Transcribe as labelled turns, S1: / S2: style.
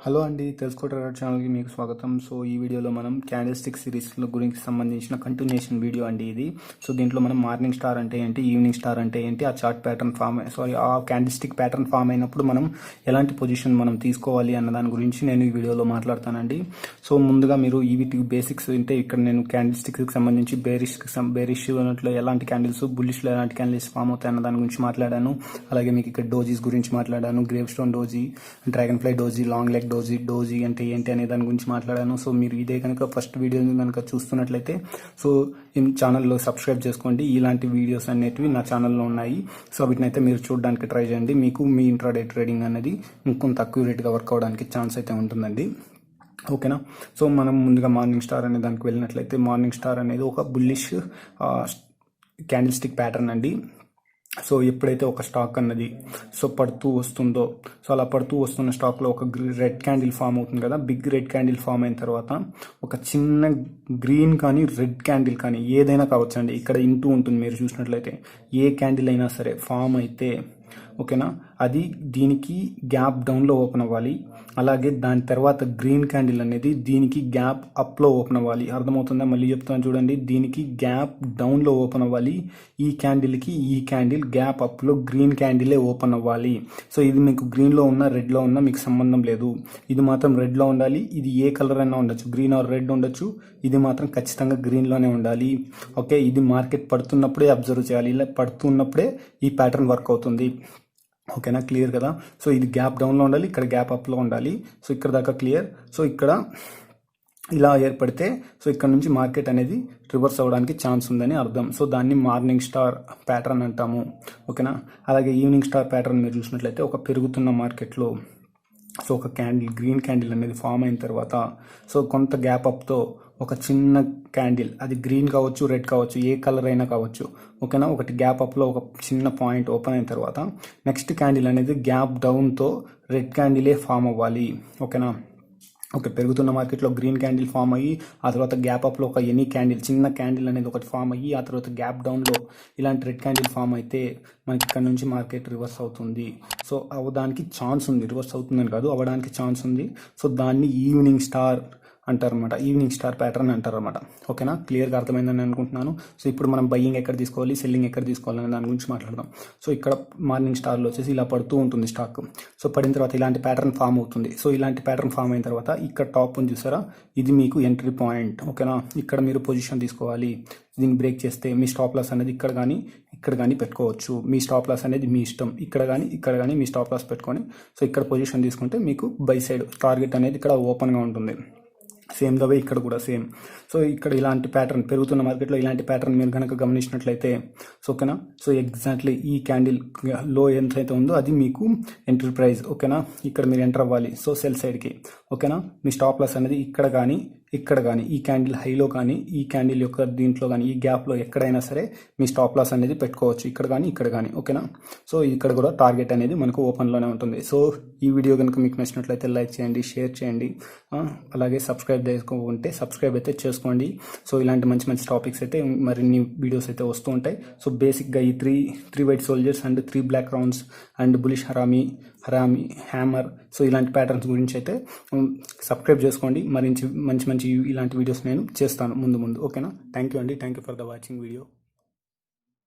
S1: Hello అండి, తెలుసుకోవడం ఛానల్కి మీకు స్వాగతం. సో ఈ వీడియోలో మనం క్యాండిల్స్టిక్ సిరీస్ల గురించి సంబంధించిన కంటిన్యూషన్ వీడియో అండి ఇది. సో దీంట్లో మనం మార్నింగ్ స్టార్ అంటే ఏంటి, ఈవినింగ్ స్టార్ అంటే ఏంటి, ఆ చార్ట్ ప్యాటర్న్ ఆ క్యాండిల్స్టిక్ ప్యాటర్న్ ఫామ్ అయినప్పుడు మనం ఎలాంటి పొజిషన్ మనం తీసుకోవాలి అన్న దాని గురించి నేను ఈ వీడియోలో మాట్లాడతానండి. సో ముందుగా మీరు వీటి బేసిక్స్ అంటే ఇక్కడ నేను క్యాండిల్స్టిక్కి సంబంధించి బేరిష్ అన్నట్లు ఎలాంటి క్యాండిల్స్, బుల్లిష్లో ఎలాంటి క్యాండిల్స్ ఫామ్ అవుతాయి అన్న దాని గురించి మాట్లాడాను. అలాగే మీకు ఇక్కడ డోజీస్ గురించి మాట్లాడాను, grave stone doji, dragon fly doji, long leg doji అంటే ఏంటి అనే దాని గురించి మాట్లాడాను. సో మీరు ఇదే కనుక ఫస్ట్ వీడియో కనుక చూస్తున్నట్లయితే సో ఈ ఛానల్లో సబ్స్క్రైబ్ చేసుకోండి. ఇలాంటి వీడియోస్ అనేటివి నా ఛానల్లో ఉన్నాయి. సో వీటిని అయితే మీరు చూడడానికి ట్రై చేయండి. మీకు మీ ఇంట్రాడే ట్రేడింగ్ అనేది ఇంకొంత అక్యురేట్గా వర్క్ అవడానికి ఛాన్స్ అయితే ఉంటుందండి. ఓకేనా. సో మనం ముందుగా మార్నింగ్ స్టార్ అనే దానికి వెళ్ళినట్లయితే మార్నింగ్ స్టార్ అనేది ఒక బుల్లిష్ క్యాండిల్స్టిక్ ప్యాటర్న్ అండి. సో ఎప్పుడైతే ఒక స్టాక్ అన్నది సో పడుతూ వస్తుందో, సో అలా పడుతూ వస్తున్న స్టాక్లో ఒక రెడ్ క్యాండిల్ ఫామ్ అవుతుంది కదా. బిగ్ రెడ్ క్యాండిల్ ఫామ్ అయిన తర్వాత ఒక చిన్న గ్రీన్ కానీ రెడ్ క్యాండిల్ కానీ ఏదైనా కావచ్చండి. ఇక్కడ ఇంటూ ఉంటుంది, మీరు చూసినట్లయితే ఏ క్యాండిల్ అయినా సరే ఫామ్ అయితే ఓకేనా, అది దీనికి గ్యాప్ డౌన్లో ఓపెన్ అవ్వాలి. అలాగే దాని తర్వాత గ్రీన్ క్యాండిల్ అనేది దీనికి గ్యాప్ అప్లో ఓపెన్ అవ్వాలి. అర్థమవుతుందా? మళ్ళీ చెప్తాను చూడండి. దీనికి గ్యాప్ డౌన్లో ఓపెన్ అవ్వాలి. ఈ క్యాండిల్కి ఈ క్యాండిల్ గ్యాప్ అప్లో గ్రీన్ క్యాండిలే ఓపెన్ అవ్వాలి. సో ఇది మీకు గ్రీన్లో ఉన్నా రెడ్లో ఉన్నా మీకు సంబంధం లేదు. ఇది మాత్రం రెడ్లో ఉండాలి. ఇది ఏ కలర్ అయినా ఉండొచ్చు, గ్రీన్ ఆర్ రెడ్ ఉండొచ్చు. ఇది మాత్రం ఖచ్చితంగా గ్రీన్లోనే ఉండాలి. ఓకే, ఇది మార్కెట్ పడుతున్నప్పుడే అబ్జర్వ్ చేయాలి. ఇలా పడుతున్నప్పుడే ఈ ప్యాటర్న్ వర్క్ అవుతుంది. ఓకేనా, క్లియర్ కదా. సో ఇది గ్యాప్ డౌన్లో ఉండాలి, ఇక్కడ గ్యాప్ అప్లో ఉండాలి. సో ఇక్కడ దాకా క్లియర్. సో ఇక్కడ ఇలా ఏర్పడితే సో ఇక్కడ నుంచి మార్కెట్ అనేది రివర్స్ అవ్వడానికి ఛాన్స్ ఉందని అర్థం. సో దాన్ని మార్నింగ్ స్టార్ ప్యాటర్న్ అంటాము. ఓకేనా. అలాగే ఈవినింగ్ స్టార్ ప్యాటర్న్ మీరు చూసినట్లయితే ఒక పెరుగుతున్న మార్కెట్లో సో ఒక క్యాండిల్, గ్రీన్ క్యాండిల్ అనేది ఫామ్ అయిన తర్వాత సో కొంత గ్యాప్ అప్తో ఒక చిన్న క్యాండిల్, అది గ్రీన్ కావచ్చు, రెడ్ కావచ్చు, ఏ కలర్ అయినా కావచ్చు. ఓకేనా, ఒకటి గ్యాప్ అప్లో ఒక చిన్న పాయింట్ ఓపెన్ అయిన తర్వాత నెక్స్ట్ క్యాండిల్ అనేది గ్యాప్ డౌన్తో రెడ్ క్యాండిలే ఫామ్ అవ్వాలి. ఓకేనా. ఓకే, పెరుగుతున్న మార్కెట్లో గ్రీన్ క్యాండిల్ ఫామ్ అయ్యి ఆ తర్వాత గ్యాప్ అప్లో ఒక ఎనీ క్యాండిల్, చిన్న క్యాండిల్ అనేది ఒకటి ఫామ్ అయ్యి ఆ తర్వాత గ్యాప్ డౌన్లో ఇలాంటి రెడ్ క్యాండిల్ ఫామ్ అయితే మనకి ఇక్కడ నుంచి మార్కెట్ రివర్స్ అవుతుంది. సో అవ్వడానికి ఛాన్స్ ఉంది, రివర్స్ అవుతుందని కాదు, అవ్వడానికి ఛాన్స్ ఉంది. సో దాన్ని ఈవినింగ్ స్టార్ అంటారనమాట, ఈవినింగ్ స్టార్ ప్యాటర్న్ అంటారనమాట. ఓకేనా, క్లియర్గా అర్థమైందని అనుకుంటున్నాను. సో ఇప్పుడు మనం బయ్యింగ్ ఎక్కడ తీసుకోవాలి, సెల్లింగ్ ఎక్కడ తీసుకోవాలి అనే దాని గురించి మాట్లాడదాం. సో ఇక్కడ మార్నింగ్ స్టార్లో వచ్చేసి ఇలా పడుతూ ఉంటుంది స్టాక్. సో పడిన తర్వాత ఇలాంటి ప్యాటర్న్ ఫామ్ అవుతుంది. సో ఇలాంటి ప్యాటర్న్ ఫామ్ అయిన తర్వాత ఇక్కడ టాప్ ఉంది చూసారా, ఇది మీకు ఎంట్రీ పాయింట్. ఓకేనా, ఇక్కడ మీరు పొజిషన్ తీసుకోవాలి. దీన్ని బ్రేక్ చేస్తే మీ స్టాప్ లాస్ అనేది ఇక్కడ కానీ పెట్టుకోవచ్చు. మీ స్టాప్ లాస్ అనేది మీ ఇష్టం. ఇక్కడ కానీ మీ స్టాప్ లాస్ పెట్టుకొని సో ఇక్కడ పొజిషన్ తీసుకుంటే మీకు బై సైడ్ టార్గెట్ అనేది ఇక్కడ ఓపెన్గా ఉంటుంది. సేమ్ ద వే ఇక్కడ కూడా సేమ్. సో ఇక్కడ ఇలాంటి ప్యాటర్న్ పెరుగుతున్న మార్కెట్లో ఇలాంటి ప్యాటర్న్ మీరు కనుక గమనించినట్లయితే సో ఓకేనా. సో ఎగ్జాక్ట్లీ ఈ క్యాండిల్ లో ఎంత అయితే ఉందో అది మీకు ఎంట్రీ ప్రైస్. ఓకేనా, ఇక్కడ మీరు ఎంటర్ అవ్వాలి. సో సెల్ సైడ్కి. ఓకేనా, మీ స్టాప్ లాస్ అనేది ఇక్కడ కానీ ఈ క్యాండిల్ హైలో కానీ ఈ క్యాండిల్ యొక్క దీంట్లో కానీ ఈ గ్యాప్లో ఎక్కడైనా సరే మీ స్టాప్ లాస్ అనేది పెట్టుకోవచ్చు, ఇక్కడ కానీ. ఓకేనా. సో ఇక్కడ కూడా టార్గెట్ అనేది మనకు ఓపెన్లోనే ఉంటుంది. సో ఈ వీడియో కనుక మీకు నచ్చినట్లయితే లైక్ చేయండి, షేర్ చేయండి, అలాగే సబ్స్క్రైబ్ చేసుకోకుంటే సబ్స్క్రైబ్ అయితే చేసుకోండి. సో ఇలాంటి మంచి టాపిక్స్ అయితే మరిన్ని వీడియోస్ అయితే వస్తూ ఉంటాయి. సో బేసిక్గా ఈ three white soldiers and 3 black rounds and bullish harami hammer, so ఇలాంటి ప్యాటర్న్స్ గురించి అయితే సబ్స్క్రైబ్ చేసుకోండి. మంచి ఇలాంటి వీడియోస్ నేను చేస్తాను ముందు. ఓకేనా. థ్యాంక్ యూ అండి, thank you for the watching video.